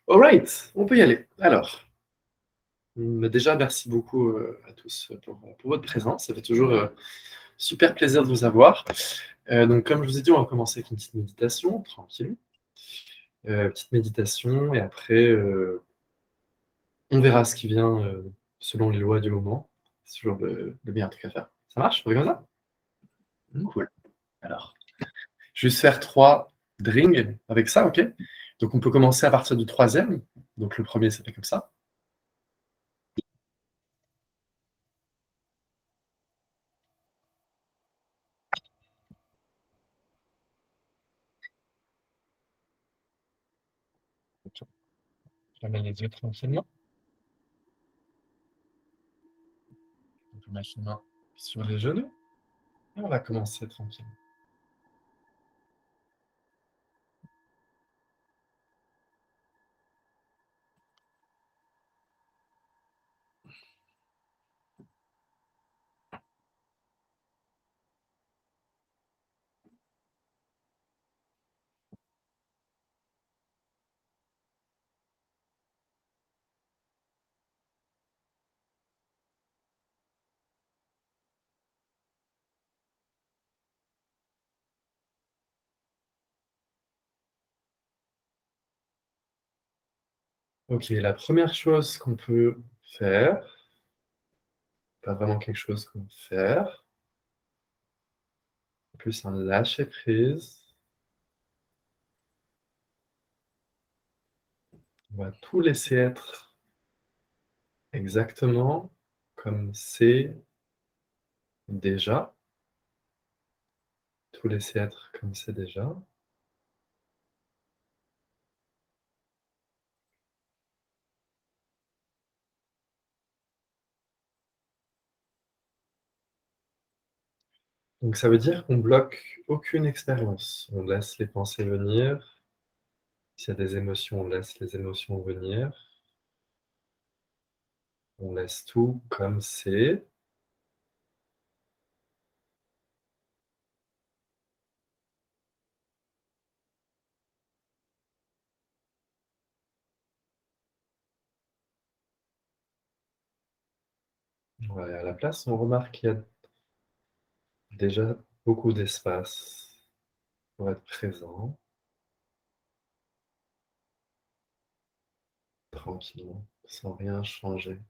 Alright, on peut y aller. Alors, déjà merci beaucoup, à tous, pour votre présence. Ça fait toujours, super plaisir de vous avoir. Donc comme je vous ai dit, on va commencer avec une petite méditation, tranquille. Petite méditation et après, on verra ce qui vient, selon les lois du moment. C'est toujours le meilleur truc à faire. Ça marche? On fait comme ça? Cool. Alors, juste faire 3 drills avec ça, OK? Donc on peut commencer à partir du troisième. Donc le premier, ça fait comme ça. Fermez les yeux tranquillement. On peut mettre les mains sur les genoux et on va commencer tranquillement. OK, la première chose qu'on peut faire, pas vraiment quelque chose qu'on peut faire, plus un lâcher prise. On va tout laisser être exactement comme c'est déjà. Tout laisser être comme c'est déjà. Donc ça veut dire qu'on bloque aucune expérience. On laisse les pensées venir. S'il y a des émotions, on laisse les émotions venir. On laisse tout comme c'est. Voilà, à la place, on remarque qu'il y a déjà beaucoup d'espace pour être présent, tranquillement, sans rien changer.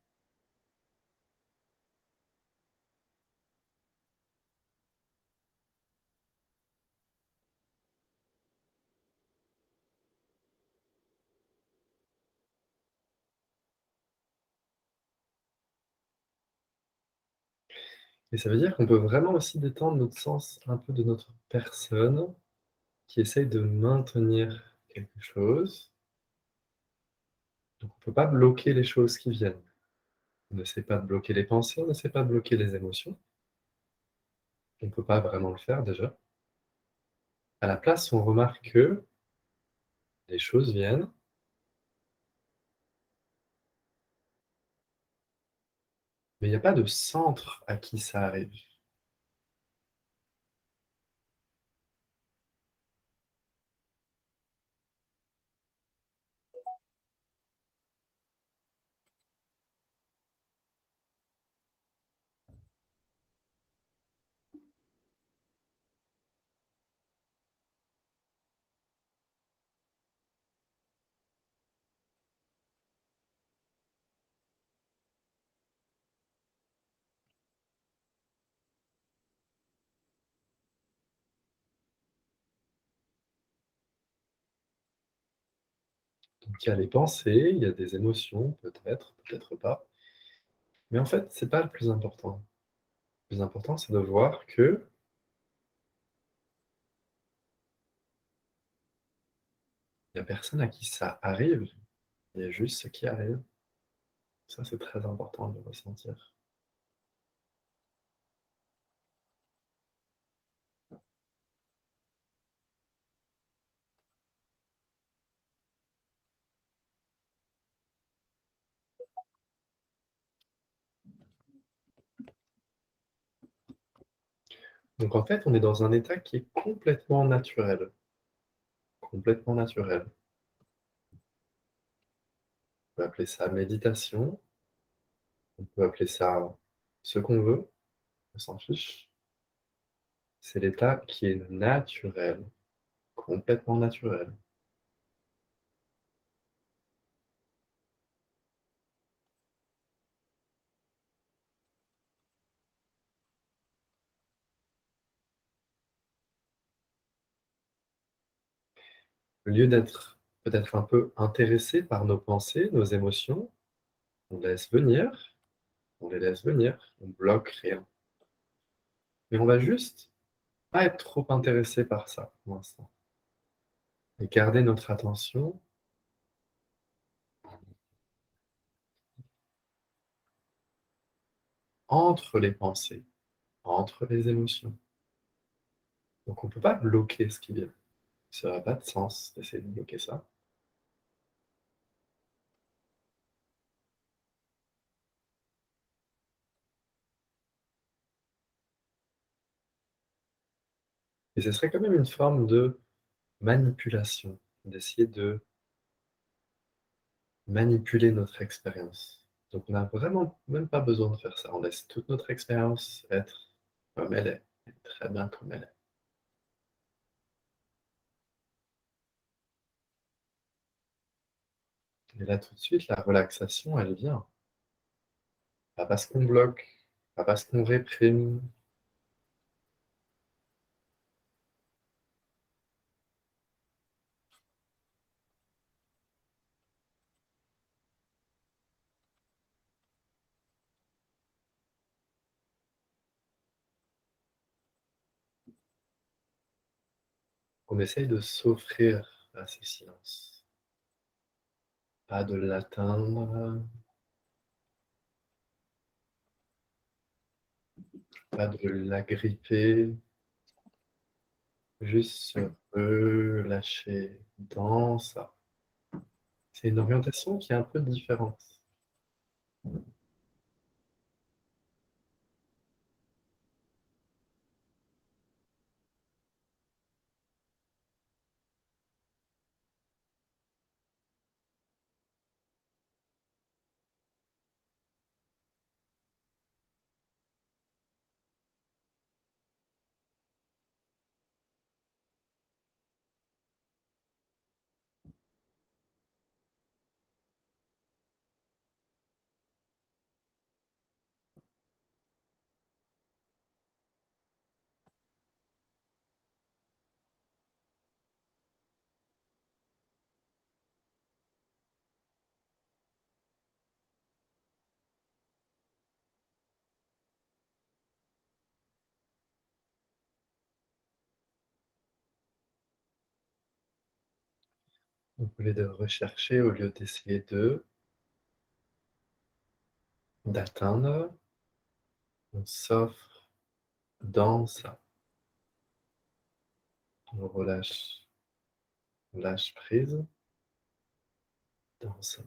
Et ça veut dire qu'on peut vraiment aussi détendre notre sens un peu de notre personne qui essaye de maintenir quelque chose. Donc on ne peut pas bloquer les choses qui viennent. On n'essaie pas de bloquer les pensées, on n'essaie pas de bloquer les émotions. On ne peut pas vraiment le faire déjà. À la place, on remarque que les choses viennent, mais il n'y a pas de centre à qui ça arrive. Donc il y a les pensées, il y a des émotions, peut-être, peut-être pas. Mais en fait, c'est pas le plus important. Le plus important, c'est de voir que il y a personne à qui ça arrive, il y a juste ce qui arrive. Ça, c'est très important de le ressentir. Donc en fait, on est dans un état qui est complètement naturel, complètement naturel. appeler ça méditation, on peut appeler ça ce qu'on veut, on s'en fiche. C'est l'état qui est naturel, complètement naturel. Au lieu d'être peut-être un peu intéressé par nos pensées, nos émotions, on laisse venir, on les laisse venir, on bloque rien. Mais on va juste pas être trop intéressé par ça pour l'instant. Et garder notre attention entre les pensées, entre les émotions. Donc on ne peut pas bloquer ce qui vient. Ça n'a pas de sens d'essayer de bloquer ça. Et ce serait quand même une forme de manipulation, d'essayer de manipuler notre expérience. Donc on n'a vraiment même pas besoin de faire ça. On laisse toute notre expérience être comme elle est, très bien comme elle est. Et là tout de suite, la relaxation, elle vient. Pas parce qu'on bloque, pas parce qu'on réprime, on essaye de s'offrir à ce silence. Pas de l'atteindre, pas de l'agripper, juste se relâcher dans ça. C'est une orientation qui est un peu différente. Donc, au lieu de rechercher, au lieu d'essayer d'atteindre, on s'offre dans ça. On relâche, on lâche prise dans ça.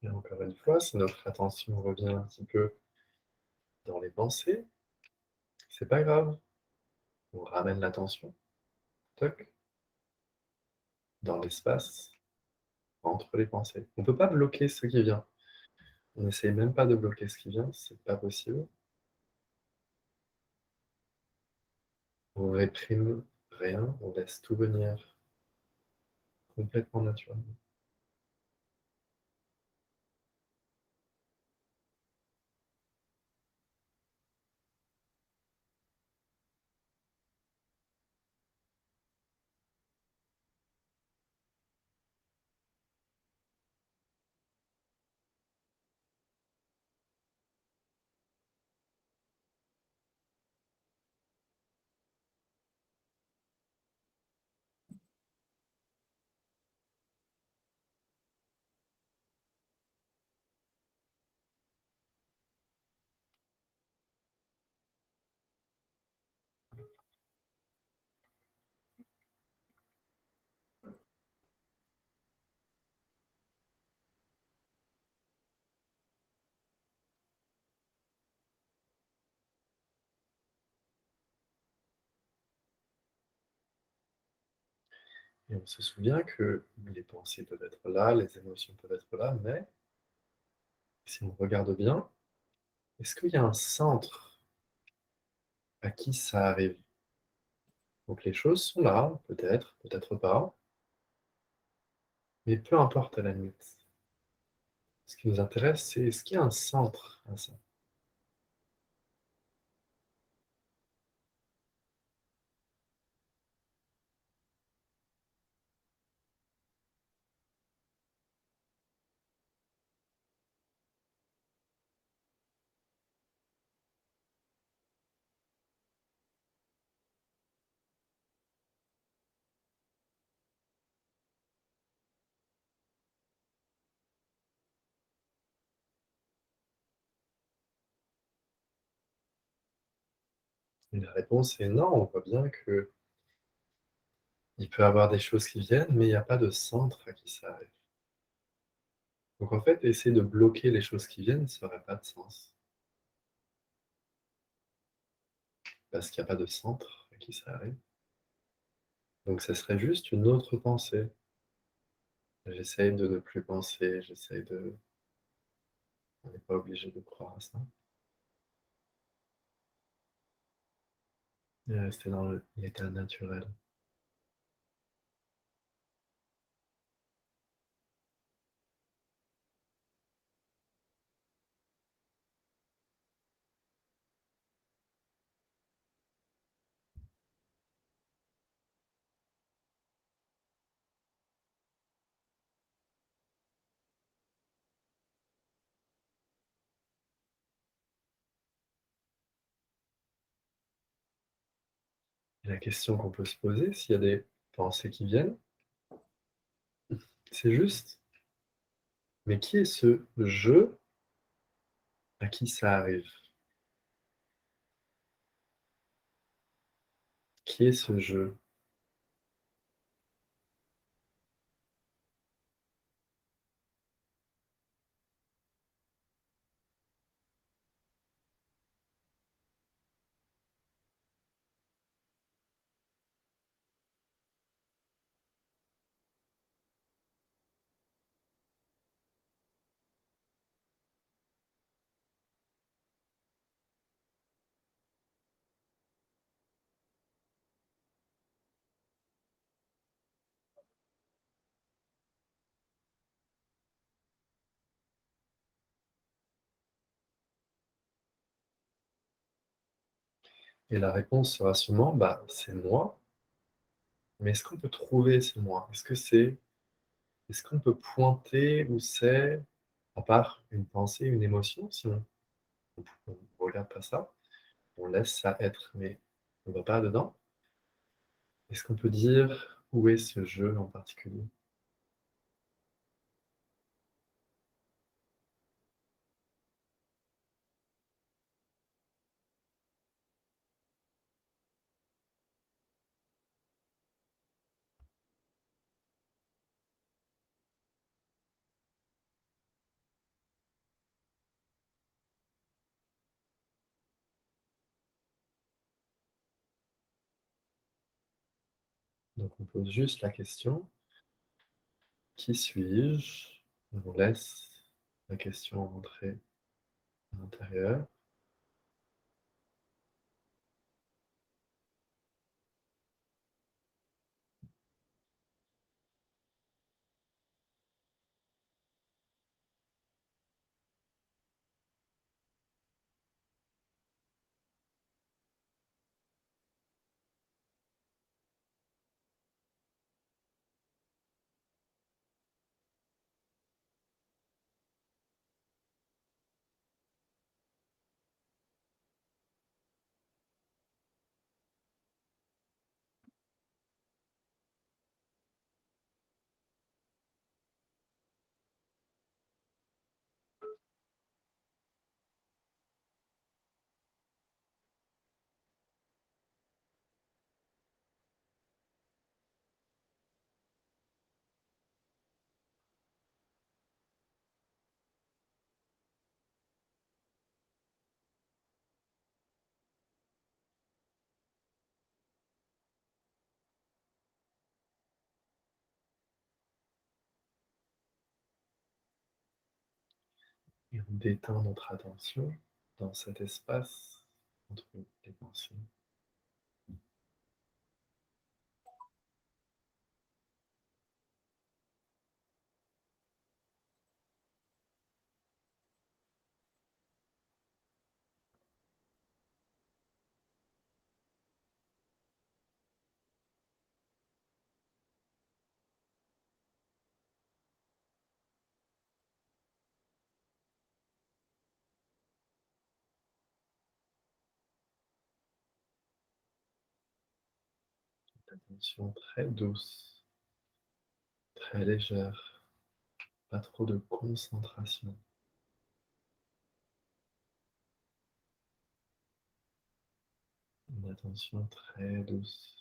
Et encore une fois, si notre attention revient un petit peu dans les pensées, c'est pas grave. On ramène l'attention, toc, dans l'espace entre les pensées. On ne peut pas bloquer ce qui vient. On n'essaye même pas de bloquer ce qui vient, c'est pas possible. On réprime rien, on laisse tout venir complètement naturellement. Et on se souvient que les pensées peuvent être là, les émotions peuvent être là, mais si on regarde bien, est-ce qu'il y a un centre à qui ça arrive? Donc les choses sont là, peut-être, peut-être pas, mais peu importe à la limite. Ce qui nous intéresse, c'est est-ce qu'il y a un centre à ça? Et la réponse est non, on voit bien que il peut y avoir des choses qui viennent, mais il n'y a pas de centre à qui ça arrive. Donc en fait, essayer de bloquer les choses qui viennent, ça n'aurait pas de sens, parce qu'il n'y a pas de centre à qui ça arrive. Donc ça serait juste une autre pensée. J'essaye de ne plus penser, j'essaye de on n'est pas obligé de croire à ça. Et rester dans l'état naturel. Et la question qu'on peut se poser, s'il y a des pensées qui viennent, c'est juste, mais qui est ce «je» à qui ça arrive? Qui est ce «je»? Et la réponse sera sûrement: «Bah, c'est moi», mais est-ce qu'on peut trouver ce moi? Est-ce qu'on peut pointer où c'est, à part une pensée, une émotion, si on regarde pas ça, on laisse ça être, mais on va pas dedans? Est-ce qu'on peut dire où est ce jeu en particulier? Donc on pose juste la question: «Qui suis-je?» On laisse la question rentrer à l'intérieur. Et on détend notre attention dans cet espace entre les pensées. Attention très douce, très légère, pas trop de concentration. Une attention très douce.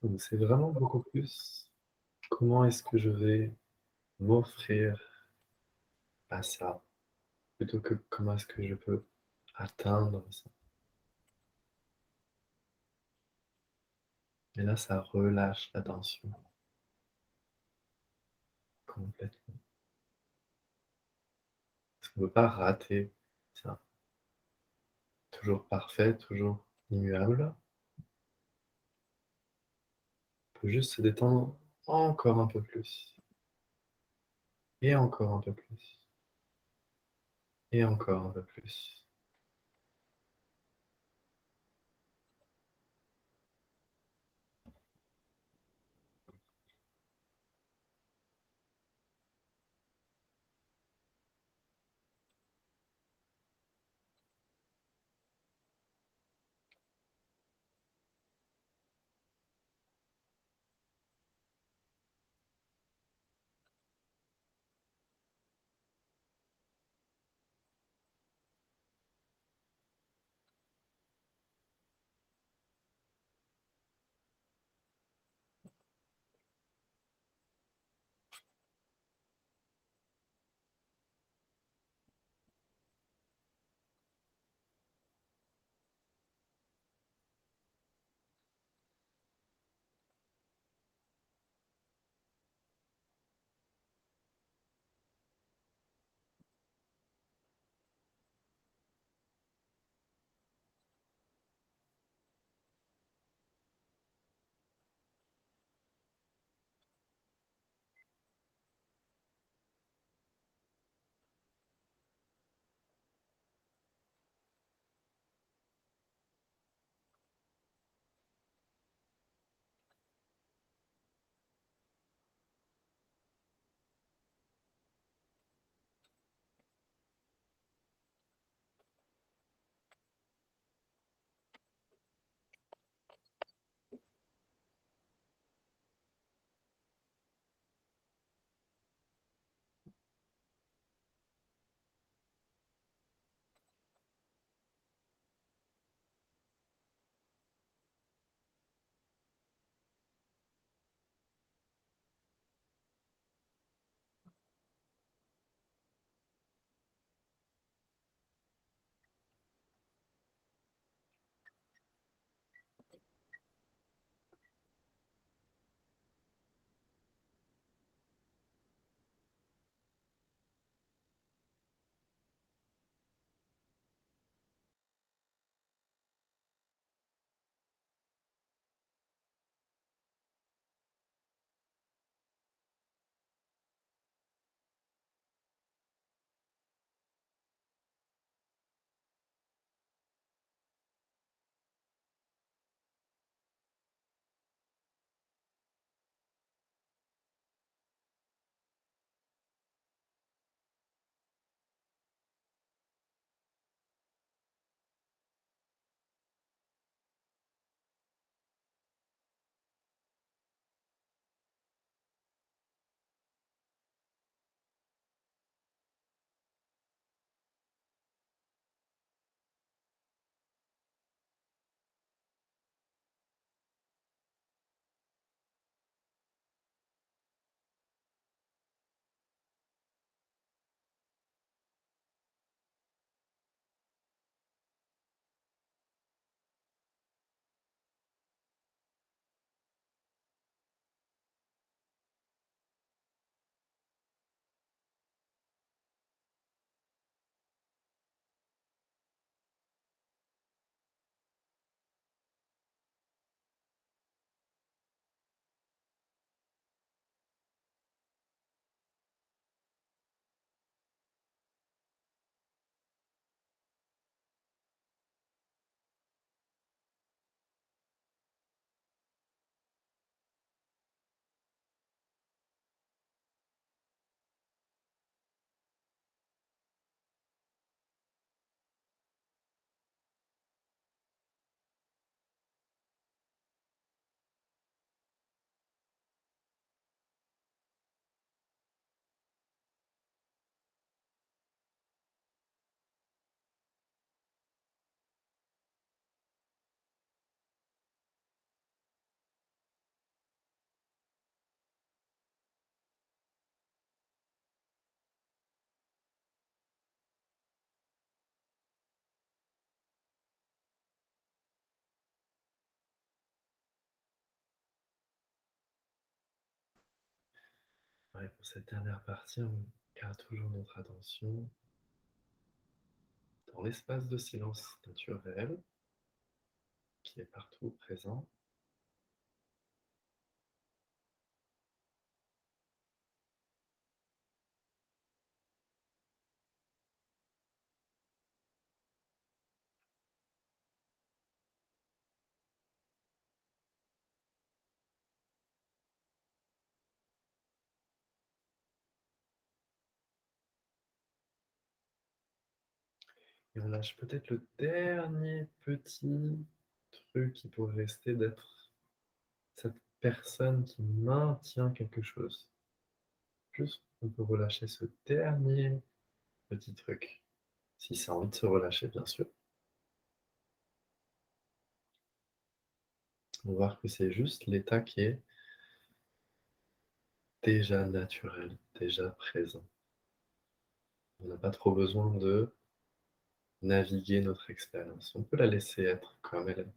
Donc c'est vraiment beaucoup plus comment est-ce que je vais m'offrir à ça, plutôt que comment est-ce que je peux atteindre ça. Et là, ça relâche la tension complètement. Parce qu'on ne peut pas rater ça. Toujours parfait, toujours immuable. On peut juste se détendre encore un peu plus. Et encore un peu plus. Et encore un peu plus. Ouais, pour cette dernière partie, on garde toujours notre attention dans l'espace de silence naturel qui est partout présent. Et on lâche peut-être le dernier petit truc qui pourrait rester d'être cette personne qui maintient quelque chose. Juste, on peut relâcher ce dernier petit truc. Si ça a envie de se relâcher, bien sûr. On va voir que c'est juste l'état qui est déjà naturel, déjà présent. On n'a pas trop besoin de naviguer notre expérience. On peut la laisser être comme elle est.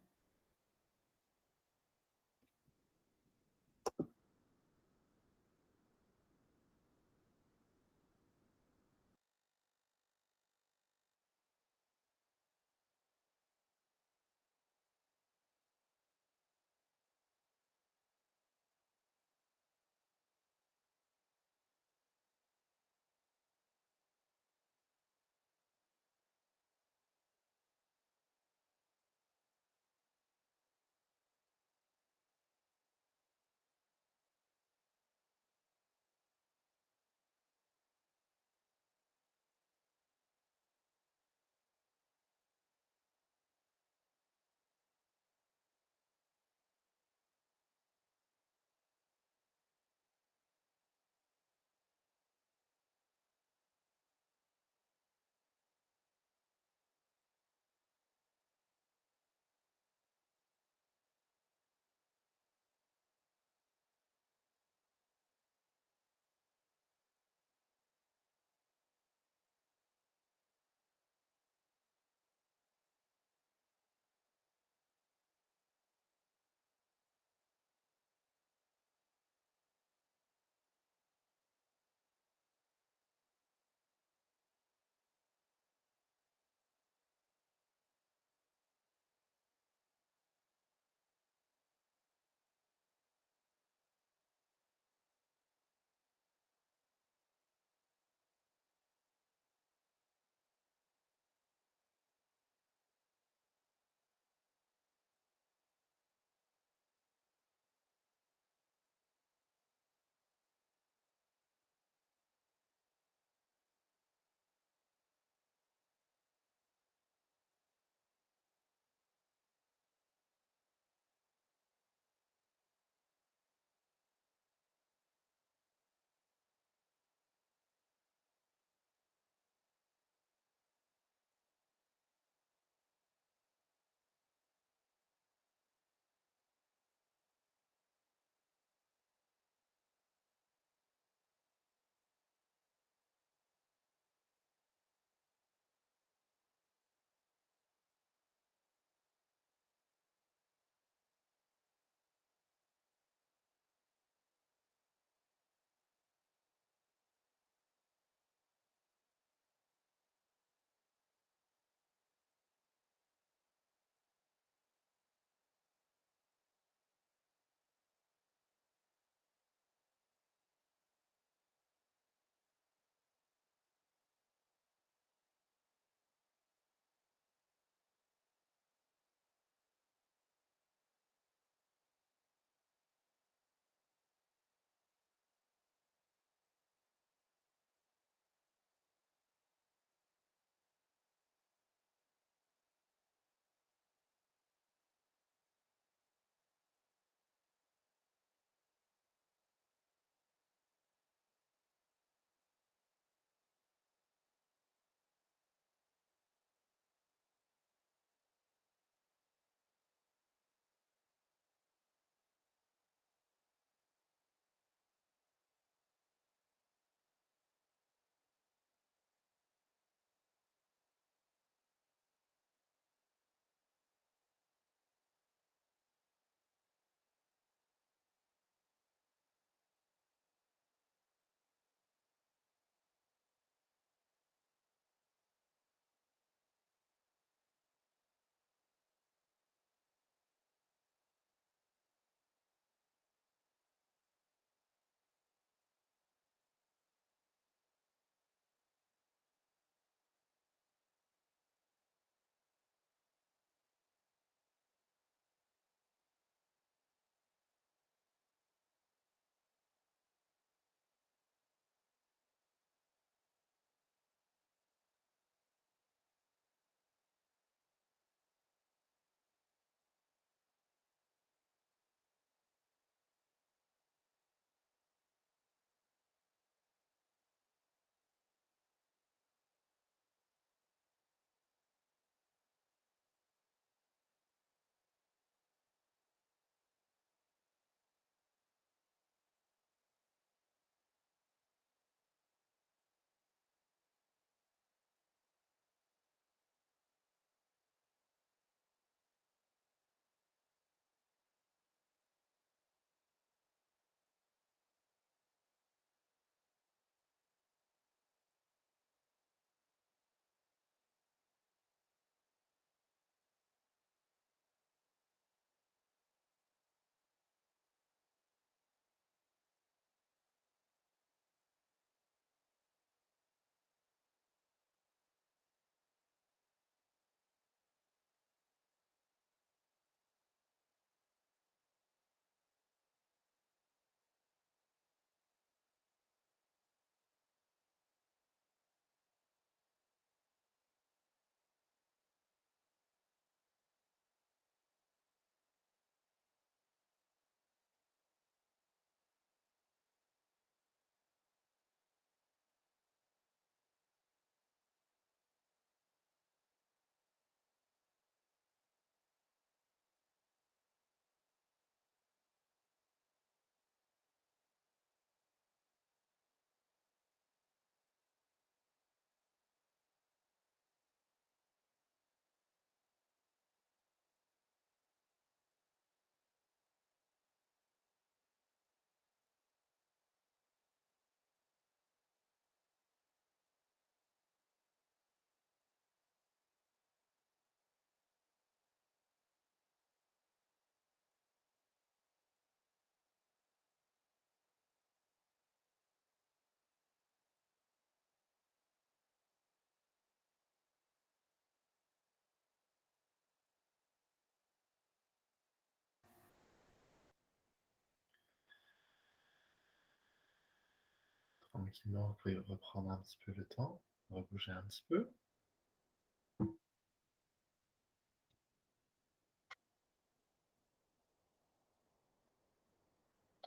tranquillement, vous pouvez reprendre un petit peu le temps, rebouger un petit peu.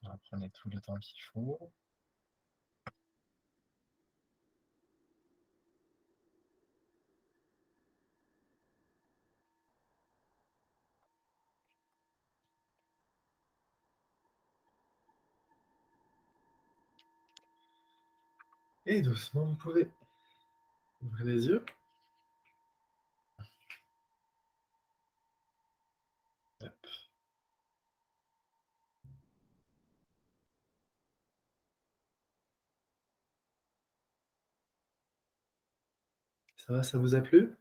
Alors, prenez tout le temps qu'il faut. Et doucement, vous pouvez ouvrir les yeux. Hop. Ça va, ça vous a plu?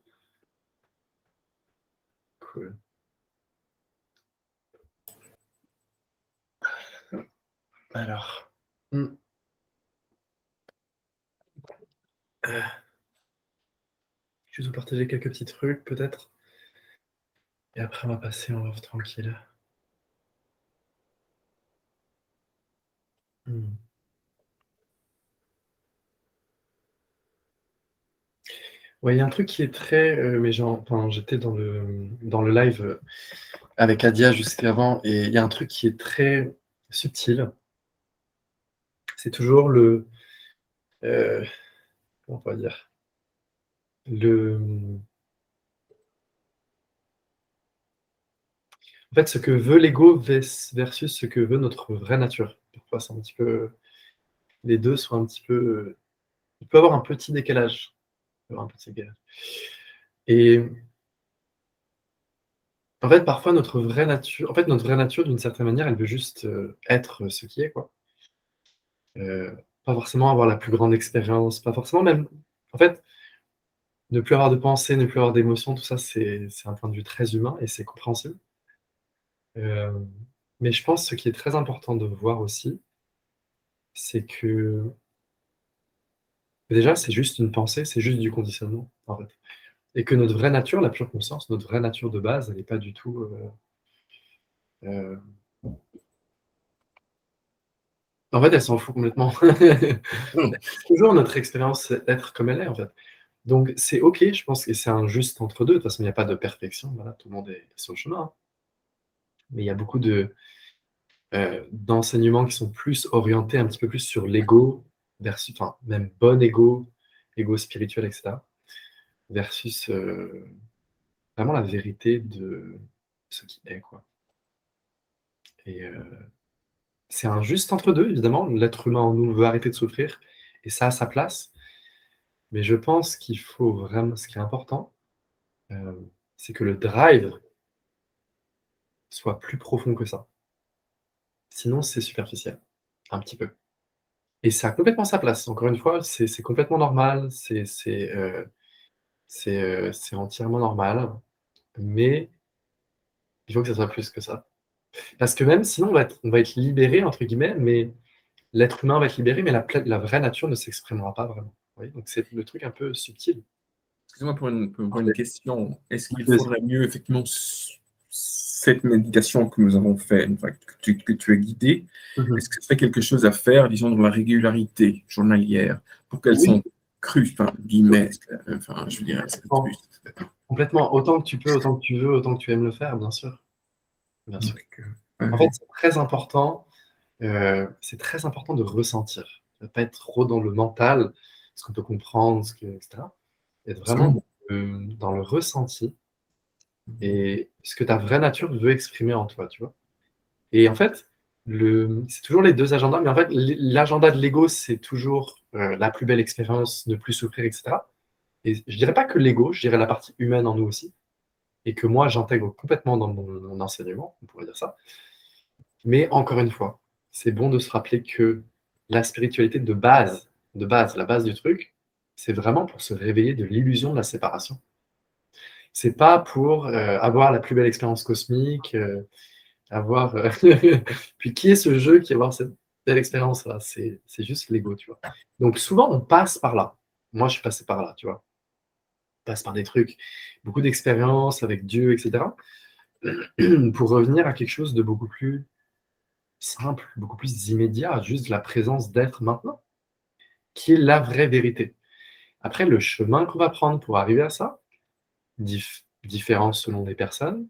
Cool. Alors, je vais vous partager quelques petits trucs, peut-être. Et après, on va passer en off tranquille. Ouais, il y a un truc qui est très, mais enfin, j'étais dans le live avec Adia juste avant, et il y a un truc qui est très subtil. C'est toujours comment on va dire, le, en fait, ce que veut l'ego versus ce que veut notre vraie nature. Parfois, c'est un petit peu, les deux sont un petit peu, il peut y avoir un petit décalage. Il peut y avoir un petit décalage. Et en fait, parfois, notre vraie nature, d'une certaine manière, elle veut juste être ce qui est, quoi. Pas forcément avoir la plus grande expérience, pas forcément même, en fait, ne plus avoir de pensée, ne plus avoir d'émotion, tout ça, c'est un point de vue très humain et c'est compréhensible. Euh, mais je pense ce qui est très important de voir aussi, c'est que déjà, c'est juste une pensée, c'est juste du conditionnement, en fait. Et que notre vraie nature, la pure conscience, notre vraie nature de base, elle n'est pas du tout. Euh, En fait, elle s'en fout complètement. C'est toujours notre expérience être comme elle est, en fait. Donc, c'est OK, je pense que c'est un juste entre deux. De toute façon, il n'y a pas de perfection. Voilà, tout le monde est sur le chemin, hein. Mais il y a beaucoup d'enseignements qui sont plus orientés un petit peu plus sur l'ego, versus, enfin, même bon ego, ego spirituel, etc., versus vraiment la vérité de ce qui est, quoi. Et c'est un juste entre deux, évidemment. L'être humain en nous veut arrêter de souffrir, et ça a sa place. Mais je pense qu'il faut vraiment, ce qui est important, euh, c'est que le drive soit plus profond que ça. Sinon, c'est superficiel, un petit peu. Et ça a complètement sa place. Encore une fois, c'est complètement normal, c'est entièrement normal, mais il faut que ça soit plus que ça. Parce que même sinon, on va être libéré, entre guillemets, mais l'être humain va être libéré, mais la vraie nature ne s'exprimera pas vraiment. Vous voyez, donc c'est le truc un peu subtil. Excuse-moi pour une question. Est-ce Oui, qu'il vas-y. faudrait mieux, effectivement, cette méditation que nous avons fait, enfin, que tu as guidée, Mhm. est-ce que ce serait quelque chose à faire, disons, dans la régularité journalière, pour qu'elles Oui, sont crues, enfin, guillemets, enfin, je veux dire, c'est complètement. plus. Complètement. Autant que tu peux, autant que tu veux, autant que tu aimes le faire, bien sûr. Bien sûr. Donc, En fait, ouais. c'est très important de ressentir. Ne pas être trop dans le mental, ce qu'on peut comprendre, etc. Être vraiment Absolument. dans le ressenti et ce que ta vraie nature veut exprimer en toi, tu vois. Et en fait, c'est toujours les deux agendas, mais en fait, l'agenda de l'ego, c'est toujours la plus belle expérience, ne plus souffrir, etc. Et je dirais pas que l'ego, je dirais la partie humaine en nous aussi, et que moi, j'intègre complètement dans mon enseignement, on pourrait dire ça. Mais encore une fois, c'est bon de se rappeler que la spiritualité la base du truc, c'est vraiment pour se réveiller de l'illusion de la séparation. C'est pas pour avoir la plus belle expérience cosmique, avoir. Puis qui est ce jeu qui va avoir cette belle expérience-là? C'est juste l'ego, tu vois. Donc souvent, on passe par là. Moi, je suis passé par là, tu vois. On passe par des trucs, beaucoup d'expériences avec Dieu, etc., pour revenir à quelque chose de beaucoup plus simple, beaucoup plus immédiat, juste la présence d'être maintenant, qui est la vraie vérité. Après, le chemin qu'on va prendre pour arriver à ça, différent selon les personnes,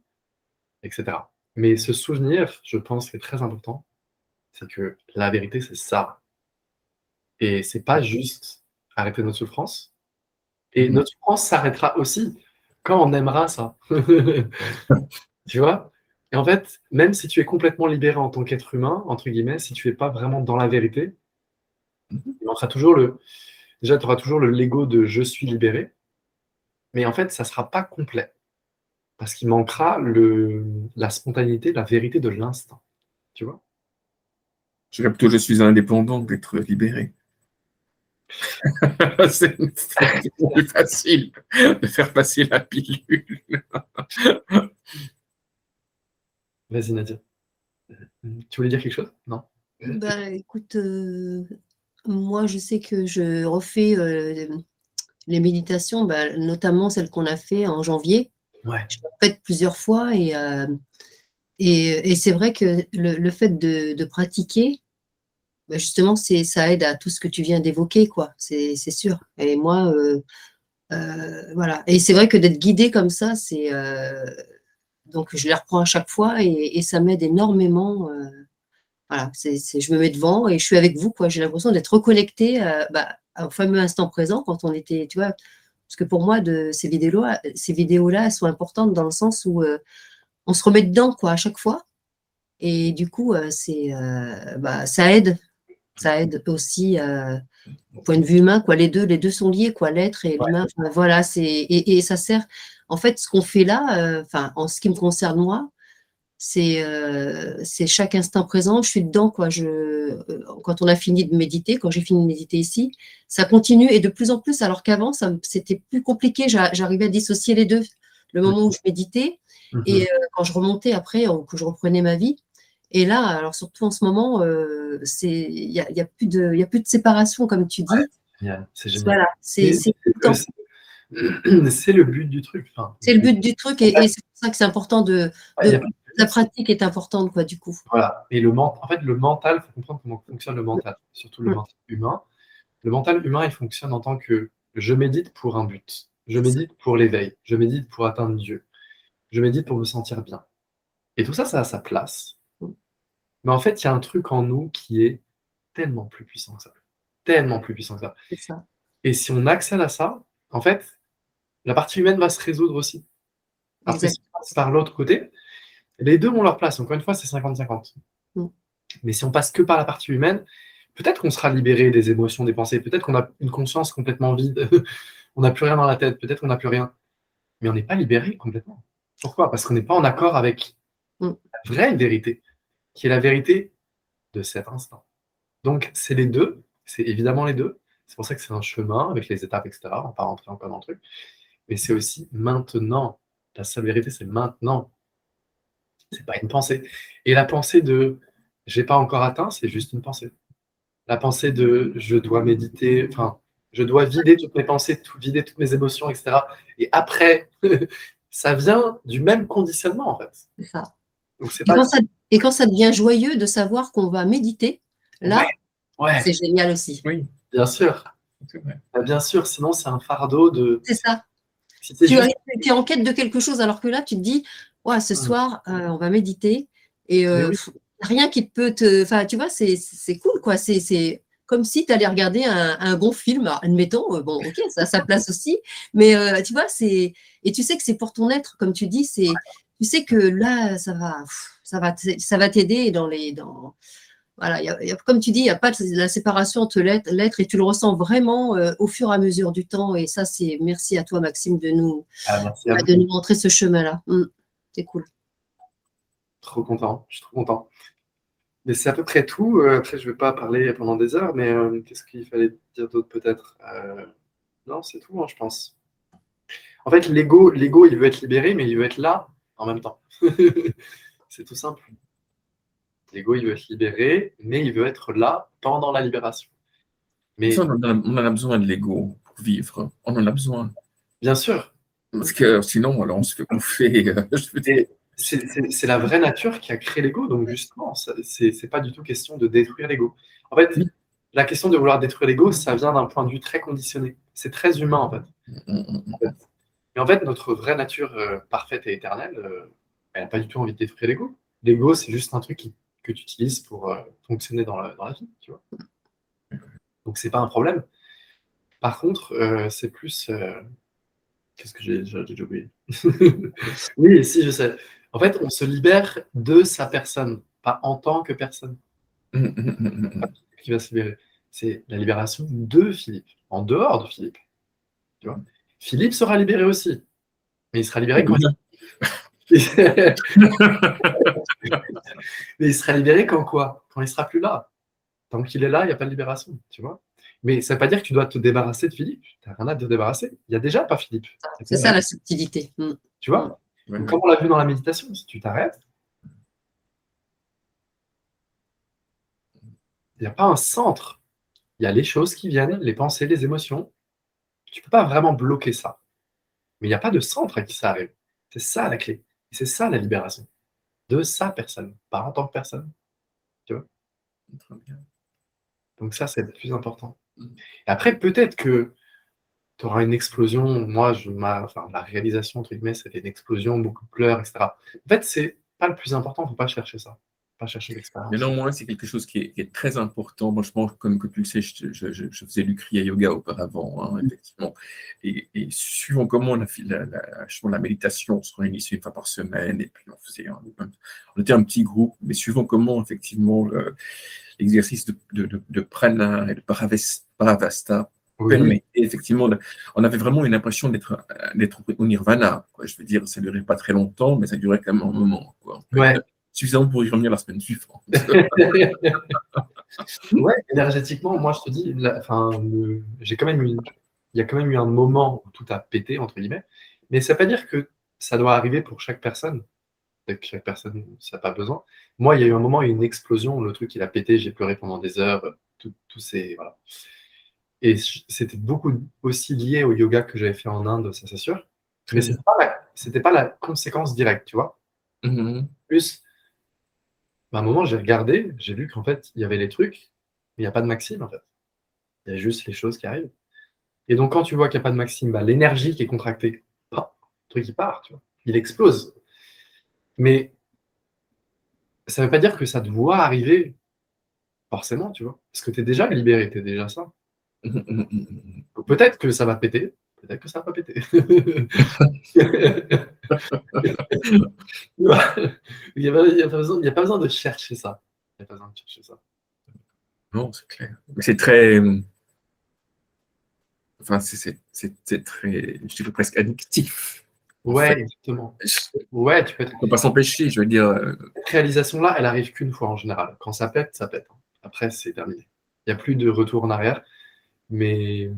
etc. Mais ce souvenir, je pense, qui est très important, c'est que la vérité, c'est ça. Et c'est pas juste arrêter notre souffrance. Et notre souffrance s'arrêtera aussi quand on aimera ça. Tu vois? Et en fait, même si tu es complètement libéré en tant qu'être humain, entre guillemets, si tu es pas vraiment dans la vérité, il manquera toujours déjà, tu auras toujours le l'ego de «je suis libéré», mais en fait, ça sera pas complet. Parce qu'il manquera la spontanéité, la vérité de l'instant. Tu vois? Je dirais plutôt je suis indépendant d'être libéré. C'est plus facile de faire passer la pilule. Vas-y, Nadia. Tu voulais dire quelque chose? Non? Bah, écoute, moi, je sais que je refais, les méditations, bah, notamment celles qu'on a fait en janvier. Ouais. Je l'ai faites plusieurs fois et c'est vrai que le fait de pratiquer, bah, justement, ça aide à tout ce que tu viens d'évoquer, quoi, c'est sûr. Et moi, voilà. Et c'est vrai que d'être guidée comme ça, donc je les reprends à chaque fois et ça m'aide énormément, voilà, je me mets devant et je suis avec vous, quoi. J'ai l'impression d'être reconnectée, bah, au fameux instant présent quand on était, tu vois? Parce que pour moi, ces vidéos-là, elles sont importantes dans le sens où, on se remet dedans, quoi, à chaque fois. Et du coup, bah, ça aide aussi, au point de vue humain, quoi. Les deux sont liés, quoi, l'être et Ouais. l'humain. Enfin, voilà, et ça sert. En fait, ce qu'on fait là, enfin, en ce qui me concerne moi, c'est chaque instant présent. Je suis dedans, quoi. Quand on a fini de méditer, quand j'ai fini de méditer ici, ça continue et de plus en plus. Alors qu'avant, c'était plus compliqué. J'arrivais à dissocier les deux. Le moment où je méditais et quand je remontais après, que je reprenais ma vie. Et là, alors surtout en ce moment, il y a plus de séparation, comme tu dis. Génial, c'est génial. Voilà, c'est C'est le but du truc. Enfin, le but du truc et c'est pour ça que c'est important la pratique est importante, quoi, du coup. Voilà. Et en fait, le mental, il faut comprendre comment fonctionne le mental, surtout le mental humain. Le mental humain, il fonctionne en tant que je médite pour un but. Je médite pour l'éveil. Je médite pour atteindre Dieu. Je médite pour me sentir bien. Et tout ça, ça a sa place. Mais en fait, il y a un truc en nous qui est tellement plus puissant que ça. Tellement plus puissant que ça. C'est ça. Et si on accède à ça, en fait, la partie humaine va se résoudre aussi. Alors que si on passe par l'autre côté, les deux ont leur place. Encore une fois, c'est 50-50. Mais si on passe que par la partie humaine, peut-être qu'on sera libéré des émotions, des pensées. Peut-être qu'on a une conscience complètement vide. On n'a plus rien dans la tête. Peut-être qu'on n'a plus rien. Mais on n'est pas libéré complètement. Pourquoi? Parce qu'on n'est pas en accord avec la vraie vérité, qui est la vérité de cet instant. Donc, c'est les deux. C'est évidemment les deux. C'est pour ça que c'est un chemin avec les étapes, etc. On va pas rentrer encore dans le truc. Mais c'est aussi maintenant. La seule vérité, c'est maintenant. C'est pas une pensée. Et la pensée de j'ai pas encore atteint, c'est juste une pensée. La pensée de je dois méditer, enfin, je dois vider toutes mes pensées, vider toutes mes émotions, etc. Et après, ça vient du même conditionnement, en fait. C'est ça. Donc, c'est Et pas... quand ça devient joyeux de savoir qu'on va méditer, là, Ouais. c'est génial aussi. Oui, Bien sûr. Bien sûr, sinon c'est un fardeau de. C'est ça. Si Tu es en quête de quelque chose, alors que là, tu te dis, ouais, ce soir, on va méditer. Et oui. rien qui peut te. Enfin, tu vois, c'est cool, quoi. C'est comme si tu allais regarder un bon film. Alors, admettons, bon, ok, ça a sa place aussi. Mais tu vois, et tu sais que c'est pour ton être, comme tu dis, tu sais que là, ça va t'aider voilà, comme tu dis, il n'y a pas de la séparation entre l'être et tu le ressens vraiment au fur et à mesure du temps. Et ça, c'est merci à toi, Maxime, de nous montrer ce chemin-là. C'est cool. Trop content, je suis trop content. Mais c'est à peu près tout. Après, je ne vais pas parler pendant des heures, mais qu'est-ce qu'il fallait dire d'autre peut-être? Non, c'est tout, hein, je pense. En fait, l'ego, il veut être libéré, mais il veut être là en même temps. C'est tout simple. L'ego, il veut être libéré, mais il veut être là pendant la libération. Mais on en a besoin de l'ego pour vivre. On en a besoin. bien sûr. Parce que sinon, alors, on se fait bouffer. C'est la vraie nature qui a créé l'ego, donc justement, c'est pas du tout question de détruire l'ego. En fait, la question de vouloir détruire l'ego, ça vient d'un point de vue très conditionné. C'est très humain, en fait. Et en fait, notre vraie nature parfaite et éternelle, elle n'a pas du tout envie de détruire l'ego. L'ego, c'est juste un truc que tu utilises pour fonctionner dans la vie, tu vois. Donc, c'est pas un problème. Par contre, c'est plus... Qu'est-ce que j'ai déjà oublié? Oui, si, je sais. En fait, on se libère de sa personne, pas en tant que personne qui va se libérer. C'est la libération de Philippe, en dehors de Philippe. Tu vois. Philippe sera libéré aussi, mais il sera libéré quand mais il sera libéré quand quoi? Quand il sera plus là. Tant qu'il est là, il n'y a pas de libération, tu vois. Mais ça ne veut pas dire que tu dois te débarrasser de Philippe. Tu n'as rien à te débarrasser. Il n'y a déjà pas Philippe. C'est ça la subtilité. Tu vois. Donc, comme on l'a vu dans la méditation, si tu t'arrêtes, il n'y a pas un centre. Il y a les choses qui viennent, les pensées, les émotions. Tu ne peux pas vraiment bloquer ça. Mais il n'y a pas de centre à qui ça arrive. C'est ça la clé. Et c'est ça la libération. De sa personne, pas en tant que personne. Tu vois. Très bien. Donc ça, c'est le plus important. Et après, peut-être que tu auras une explosion. Moi, la réalisation, entre guillemets, c'était une explosion, beaucoup de pleurs, etc. En fait, c'est pas le plus important. Il ne faut pas chercher ça. Pas chercher Mais l'expérience. néanmoins, c'est quelque chose qui est très important. Moi, je pense, comme que tu le sais, je faisais du Kriya Yoga auparavant, effectivement. Et suivant comment on a fait la méditation, on se réunissait une fois par semaine, et puis on était un petit groupe, mais suivant comment, effectivement, l'exercice de prana et de paravasta permettait, effectivement, on avait vraiment une impression d'être au nirvana, quoi. Je veux dire, ça ne durait pas très longtemps, mais ça durait quand même un moment, quoi. Ouais. Suffisamment pour y revenir la semaine suivante. Ouais, énergétiquement, moi, je te dis, j'ai quand même il y a quand même eu un moment où tout a pété, entre guillemets, mais ça ne veut pas dire que ça doit arriver pour chaque personne. Peut-être que chaque personne, ça n'a pas besoin. Moi, il y a eu un moment, une explosion, le truc, il a pété, j'ai pleuré pendant des heures, voilà. Et c'était beaucoup aussi lié au yoga que j'avais fait en Inde, ça c'est sûr. Mais c'était pas la conséquence directe, tu vois. Plus, à un moment, j'ai regardé, j'ai vu qu'en fait, il y avait les trucs, mais il n'y a pas de maxime, en fait. Il y a juste les choses qui arrivent. Et donc, quand tu vois qu'il n'y a pas de maxime, l'énergie qui est contractée, le truc qui part, tu vois. Il explose. Mais ça ne veut pas dire que ça doit arriver forcément, tu vois. Parce que tu es déjà libéré, tu es déjà ça. Peut-être que ça va péter, peut-être que ça va pas péter. Il n'y a pas besoin de chercher ça. Il n'y a pas besoin de chercher ça. Non, c'est clair. Mais c'est très. Enfin, c'est très. Je dirais presque addictif. Ouais, exactement. Ouais, tu peux être. On ne peut pas s'empêcher, je veux dire. Cette réalisation-là, elle arrive qu'une fois en général. Quand ça pète, ça pète. Après, c'est terminé. Il n'y a plus de retour en arrière. Mais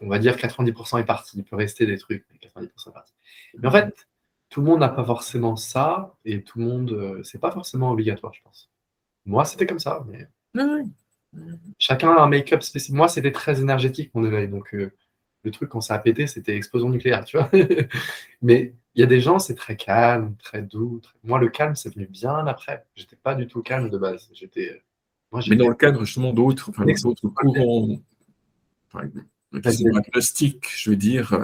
on va dire 90% est parti. Il peut rester des trucs, mais 90% est parti. Mais en fait, tout le monde n'a pas forcément ça, et tout le monde, c'est pas forcément obligatoire, je pense. Moi, c'était comme ça, mais chacun a un make-up spécifique. Moi, c'était très énergétique, mon éveil. Donc, le truc, quand ça a pété, c'était explosion nucléaire, tu vois. Mais il y a des gens, c'est très calme, très doux. Moi, le calme, c'est venu bien après. J'étais pas du tout calme de base. Mais dans le cadre justement d'autres courants, qui sont Vas-y. agnostiques, je veux dire,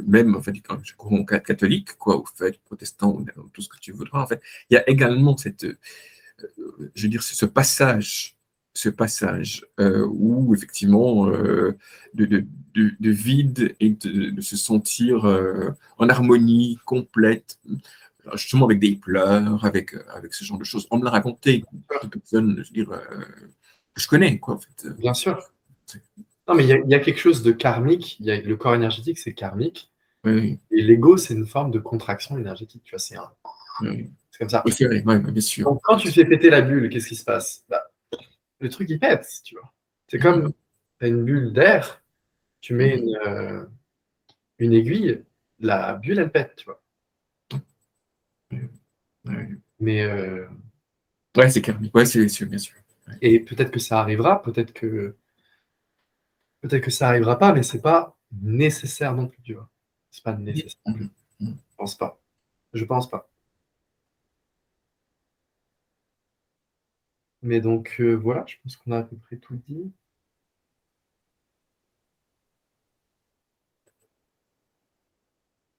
même en fait, courant catholique, quoi, ou fait protestant, ou tout ce que tu voudras, en fait, il y a également je veux dire, ce passage où effectivement de vide et de se sentir en harmonie complète, justement avec des pleurs, avec ce genre de choses. On me l'a raconté, de personnes, je veux dire, que je connais, quoi, en fait. Bien sûr. Non, mais il y a quelque chose de karmique. Le corps énergétique, c'est karmique. Oui, Et l'ego, c'est une forme de contraction énergétique. Tu vois, c'est comme ça. oui, c'est vrai, ouais, bien sûr. Donc, quand tu fais péter la bulle, qu'est-ce qui se passe? Le truc, il pète, tu vois. C'est comme tu as une bulle d'air, tu mets une aiguille, la bulle, elle pète, tu vois. Mais, Ouais, c'est karmique, ouais, c'est sûr, bien sûr. et peut-être que ça arrivera, peut-être que ça arrivera pas, mais c'est pas nécessaire non plus, tu vois. C'est pas nécessaire non plus. Je pense pas. Je pense pas. Mais donc, voilà, je pense qu'on a à peu près tout dit.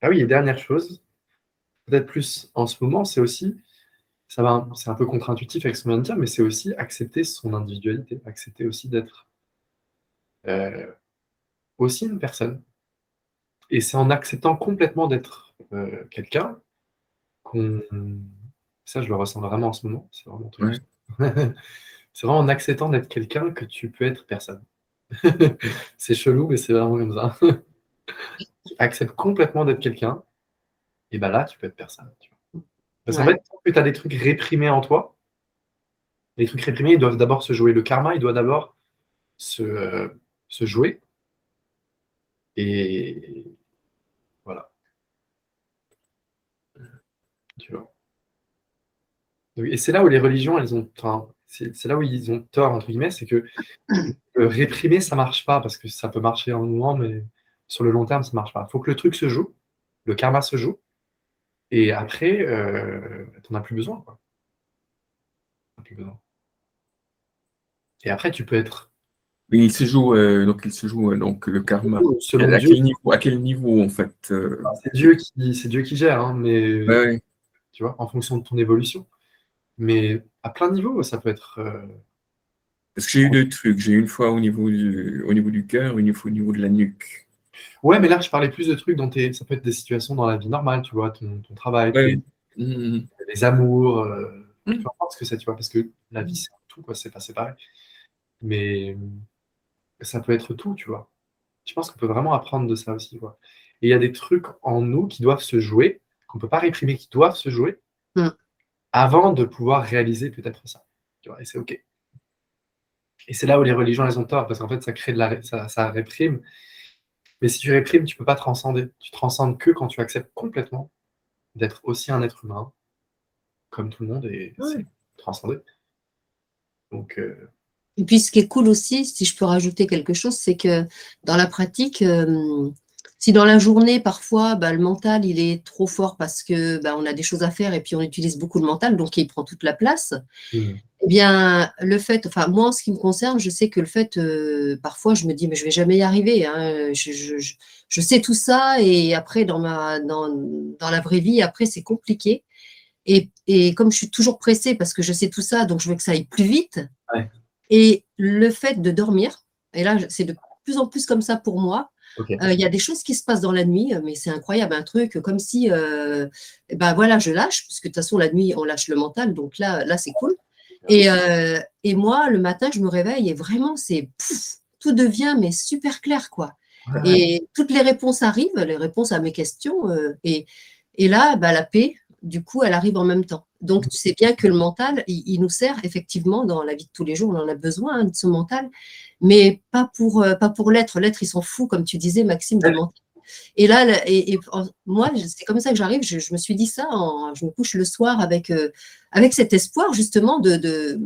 Ah oui, et dernière chose, peut-être plus en ce moment, c'est aussi, c'est un peu contre-intuitif avec ce qu'on vient de dire, mais c'est aussi accepter son individualité, accepter aussi d'être aussi une personne. Et c'est en acceptant complètement d'être quelqu'un qu'on... Ça, je le ressens vraiment en ce moment, c'est vraiment un truc. Ouais. C'est vraiment en acceptant d'être quelqu'un que tu peux être personne. C'est chelou, mais c'est vraiment comme ça. Tu acceptes complètement d'être quelqu'un, et ben là, tu peux être personne. Tu vois. Parce qu'en Ouais. fait, tant que tu as des trucs réprimés en toi, les trucs réprimés, ils doivent d'abord se jouer. Le karma, il doit d'abord se jouer. Et voilà, tu vois. Et c'est là où les religions, elles ont, enfin, c'est là où ils ont tort, entre guillemets, c'est que réprimer, ça marche pas, parce que ça peut marcher un moment, mais sur le long terme, ça marche pas. Il faut que le truc se joue, le karma se joue, et après, t'en as plus besoin, quoi. T'en as plus besoin. Et après, tu peux être, Mais il se joue donc le karma. selon Dieu, À quel niveau en fait c'est Dieu qui gère, hein, mais ouais, ouais. tu vois, en fonction de ton évolution. Mais à plein niveau, ça peut être. Parce que j'ai eu deux trucs. J'ai eu une fois au niveau du cœur, une fois au niveau de la nuque. Ouais, mais là, je parlais plus de trucs ça peut être des situations dans la vie normale, tu vois, ton travail, Ouais. Mhm. les amours, Mhm. peu importe ce que c'est, tu vois, parce que la vie, c'est tout, quoi, c'est pas séparé. Mais ça peut être tout, tu vois. Je pense qu'on peut vraiment apprendre de ça aussi, quoi. Et il y a des trucs en nous qui doivent se jouer, qu'on peut pas réprimer, qui doivent se jouer, Mm. avant de pouvoir réaliser peut-être ça. Tu vois, et c'est OK. Et c'est là où les religions, elles ont tort, parce qu'en fait, ça crée ça réprime. Mais si tu réprimes, tu peux pas transcender. Tu transcendes que quand tu acceptes complètement d'être aussi un être humain, comme tout le monde, et c'est Ouais. transcender. Donc, Et puis, ce qui est cool aussi, si je peux rajouter quelque chose, c'est que dans la pratique, si dans la journée, parfois, bah, le mental, il est trop fort parce que bah, on a des choses à faire et puis on utilise beaucoup le mental, donc il prend toute la place. Eh bien, le fait, enfin, moi, en ce qui me concerne, je sais que le fait, parfois, je me dis, mais je vais jamais y arriver, hein. Je sais tout ça et après, dans la vraie vie, après, c'est compliqué. Et comme je suis toujours pressée parce que je sais tout ça, donc je veux que ça aille plus vite. ouais, Et le fait de dormir, et là, c'est de plus en plus comme ça pour moi. OK. Il y a des choses qui se passent dans la nuit, mais c'est incroyable, un truc comme si, ben voilà, je lâche, parce que de toute façon, la nuit, on lâche le mental, donc là c'est cool. Et moi, le matin, je me réveille et vraiment, tout devient mais super clair, quoi. Ouais, ouais. Et toutes les réponses arrivent, les réponses à mes questions, et là, bah, la paix, du coup, elle arrive en même temps. Donc, tu sais bien que le mental, il nous sert effectivement dans la vie de tous les jours, on en a besoin hein, de ce mental, mais pas pour l'être. L'être, il s'en fout, comme tu disais, Maxime, du mental. Et là, moi, c'est comme ça que j'arrive. Je me suis dit ça, je me couche le soir avec cet espoir justement que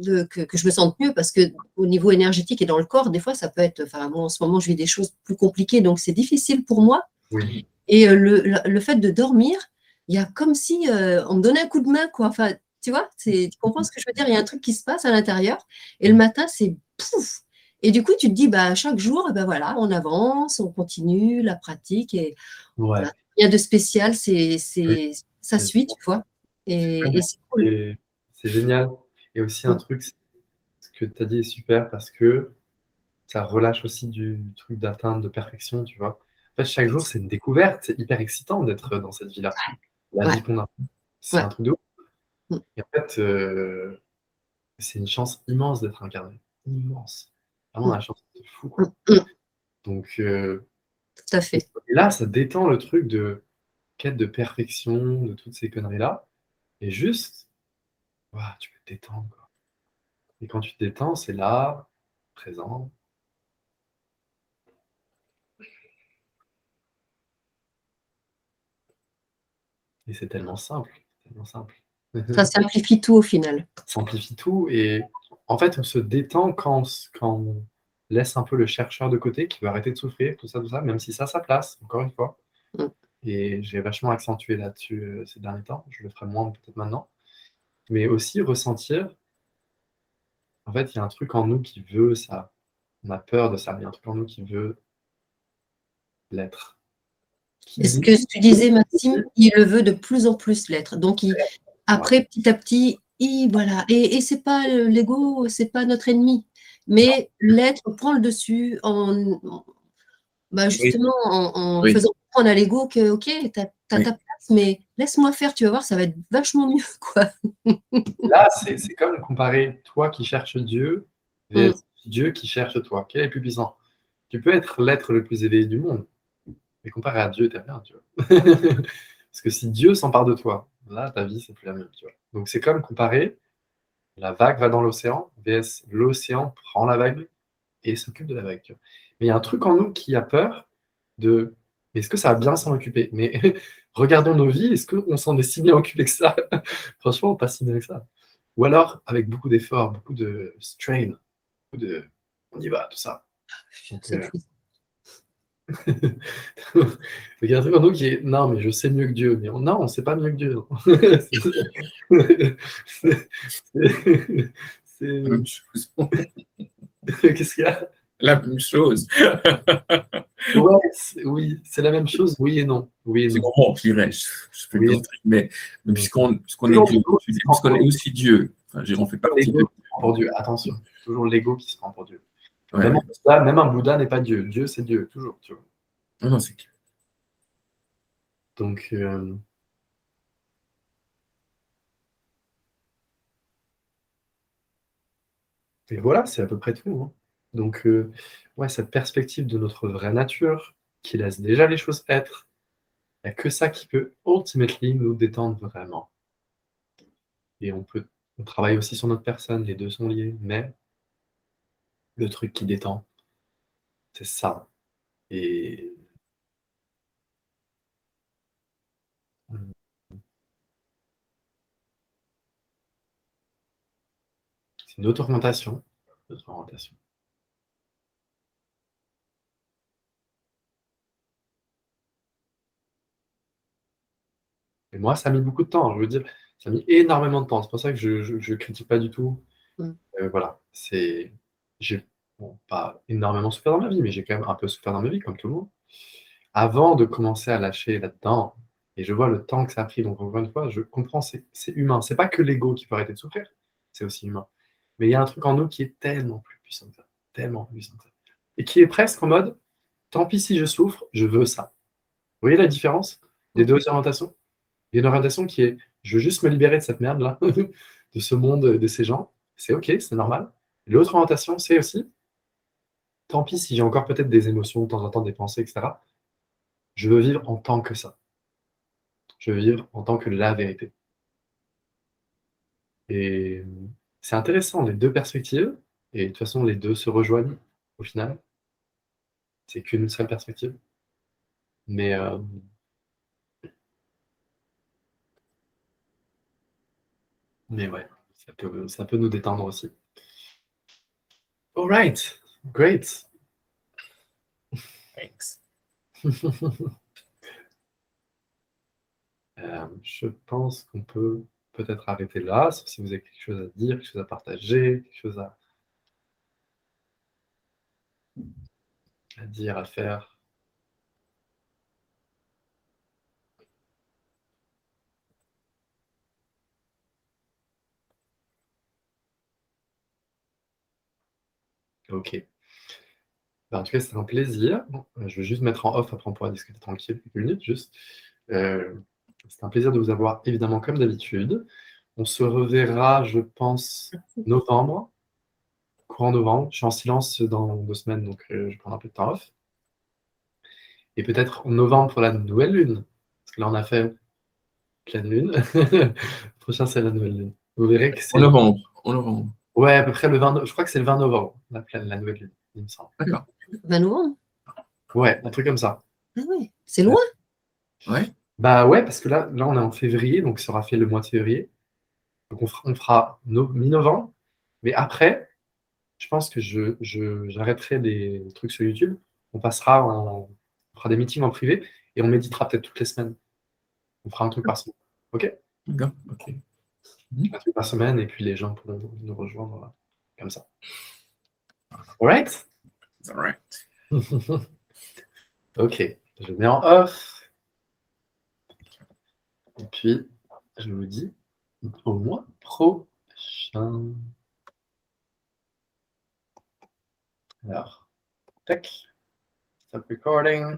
je me sente mieux parce que au niveau énergétique et dans le corps, des fois, ça peut être. Enfin, bon, en ce moment, je vis des choses plus compliquées, donc c'est difficile pour moi. Oui. Et le fait de dormir, il y a comme si on me donnait un coup de main, quoi. Enfin, tu vois, tu comprends ce que je veux dire? Il y a un truc qui se passe à l'intérieur et le matin, c'est pouf. Et du coup, tu te dis, bah, chaque jour, eh ben voilà, on avance, on continue la pratique et Ouais. voilà. Rien de spécial, Oui. ça suit, tu vois. Et c'est cool. Et c'est génial. Et aussi un Mm. truc, ce que tu as dit est super parce que ça relâche aussi du truc d'atteinte de perfection, tu vois. En fait, chaque jour, c'est une découverte. C'est hyper excitant d'être dans cette vie-là. La Ouais, vie qu'on a, c'est ouais. un truc de ouf. Mm. Et en fait, c'est une chance immense d'être incarné. Immense. Vraiment, Mm. la chance, c'est fou, Mm. quoi. Mm. Donc, Tout à et fait. là, ça détend le truc de quête de perfection, de toutes ces conneries-là. Et juste, ouah, tu peux te détendre, quoi. Et quand tu te détends, c'est là, présent. Et c'est tellement simple. Tellement simple. Ça simplifie tout au final. Simplifie tout. Et en fait, on se détend quand on laisse un peu le chercheur de côté qui veut arrêter de souffrir, tout ça, même si ça a sa place, encore une fois. Mm. Et j'ai vachement accentué là-dessus ces derniers temps. Je le ferai moins peut-être maintenant. Mais aussi ressentir En fait, il y a un truc en nous qui veut ça. On a peur de ça, mais il y a un truc en nous qui veut l'être. Et ce que tu disais, Maxime, il le veut de plus en plus l'être. Donc, après, petit à petit, voilà. Et c'est pas l'ego, c'est pas notre ennemi. Mais l'être prend le dessus justement, en Oui. faisant comprendre à l'ego que, ok, t'as Oui. ta place, mais laisse-moi faire, tu vas voir, ça va être vachement mieux, quoi. Là, c'est comme comparer toi qui cherches Dieu et Dieu qui cherche toi. Quel est le plus puissant? Tu peux être l'être le plus éveillé du monde, mais comparé à Dieu, t'es rien, tu vois. Parce que si Dieu s'empare de toi, là, ta vie, c'est plus la même, tu vois. Donc c'est comme comparer la vague va dans l'océan, vs l'océan prend la vague et s'occupe de la vague, tu vois. Mais il y a un truc en nous qui a peur de est-ce que ça va bien s'en occuper? Mais regardons nos vies, est-ce qu'on s'en est si bien occupé que ça? Franchement, pas si bien que ça. Ou alors avec beaucoup d'efforts, beaucoup de strain, beaucoup de on y va, tout ça. Donc, il y a un truc en nous qui est non, mais je sais mieux que Dieu. Mais non, on ne sait pas mieux que Dieu. La même chose. Qu'est-ce qu'il y a? La même chose. Ouais, oui, c'est la même chose, oui et non. Oui et C'est non. bon, je dirais, je fais Oui. contre, mais puisqu'on est Toujours Dieu, l'ego qui se prend puisqu'on pour est aussi Dieu, enfin, on fait partie l'ego de qui se prend pour Dieu. Attention, toujours l'ego qui se prend pour Dieu. Ouais, Même, ouais. même un Bouddha n'est pas Dieu. Dieu, c'est Dieu, toujours. Tu vois. Non, non, c'est clair. Donc, et voilà, c'est à peu près tout. Hein. Donc, ouais, cette perspective de notre vraie nature, qui laisse déjà les choses être, il n'y a que ça qui peut ultimately nous détendre vraiment. Et on travaille aussi sur notre personne, les deux sont liés, mais le truc qui détend, c'est ça. Et c'est une autre orientation. Autre orientation. Et moi, ça a mis beaucoup de temps. Je veux dire, ça a mis énormément de temps. C'est pour ça que je critique pas du tout. Voilà, j'ai pas énormément souffert dans ma vie, mais j'ai quand même un peu souffert dans ma vie, comme tout le monde. Avant de commencer à lâcher là-dedans, et je vois le temps que ça a pris, donc encore une fois, je comprends, c'est humain. C'est pas que l'ego qui peut arrêter de souffrir, c'est aussi humain. Mais il y a un truc en nous qui est tellement plus puissant que ça, tellement plus puissant que ça. Et qui est presque en mode, tant pis si je souffre, je veux ça. Vous voyez la différence des deux orientations? Il y a une orientation qui est, je veux juste me libérer de cette merde-là, de ce monde, de ces gens. C'est OK, c'est normal. L'autre orientation, c'est aussi, tant pis si j'ai encore peut-être des émotions, de temps en temps des pensées, etc. Je veux vivre en tant que ça. Je veux vivre en tant que la vérité. Et c'est intéressant, les deux perspectives, et de toute façon, les deux se rejoignent au final. C'est qu'une seule perspective. Mais, mais ouais, ça peut nous détendre aussi. All right, great. Thanks. Je pense qu'on peut peut-être arrêter là, sauf si vous avez quelque chose à dire, quelque chose à partager, quelque chose à dire, à faire. Ok. Ben, en tout cas, c'était un plaisir. Je vais juste mettre en off, après on pourra discuter tranquille quelques minutes, juste. C'est un plaisir de vous avoir, évidemment, comme d'habitude. On se reverra, je pense, novembre, courant novembre. Je suis en silence dans 2 semaines, donc je vais prendre un peu de temps off. Et peut-être en novembre pour la nouvelle lune. Parce que là, on a fait pleine lune. Le prochain, c'est la nouvelle lune. Vous verrez que c'est. En novembre. En novembre. Ouais, à peu près le 20. Je crois que c'est le 20 novembre, la nouvelle lune, il me semble. D'accord. 20 novembre. Ouais, un truc comme ça. Ah ouais, c'est loin. Ouais. Bah ouais, parce que là, on est en février, donc ça aura fait le mois de février. Donc on fera mi-novembre. Mais après, je pense que j'arrêterai des trucs sur YouTube. On fera des meetings en privé et on méditera peut-être toutes les semaines. On fera un truc par semaine. OK? D'accord. Ok. Un truc par semaine et puis les gens pourront nous rejoindre comme ça. Alright? All right. Ok, je mets en off. Et puis, je vous dis au mois prochain. Alors, tac, stop recording.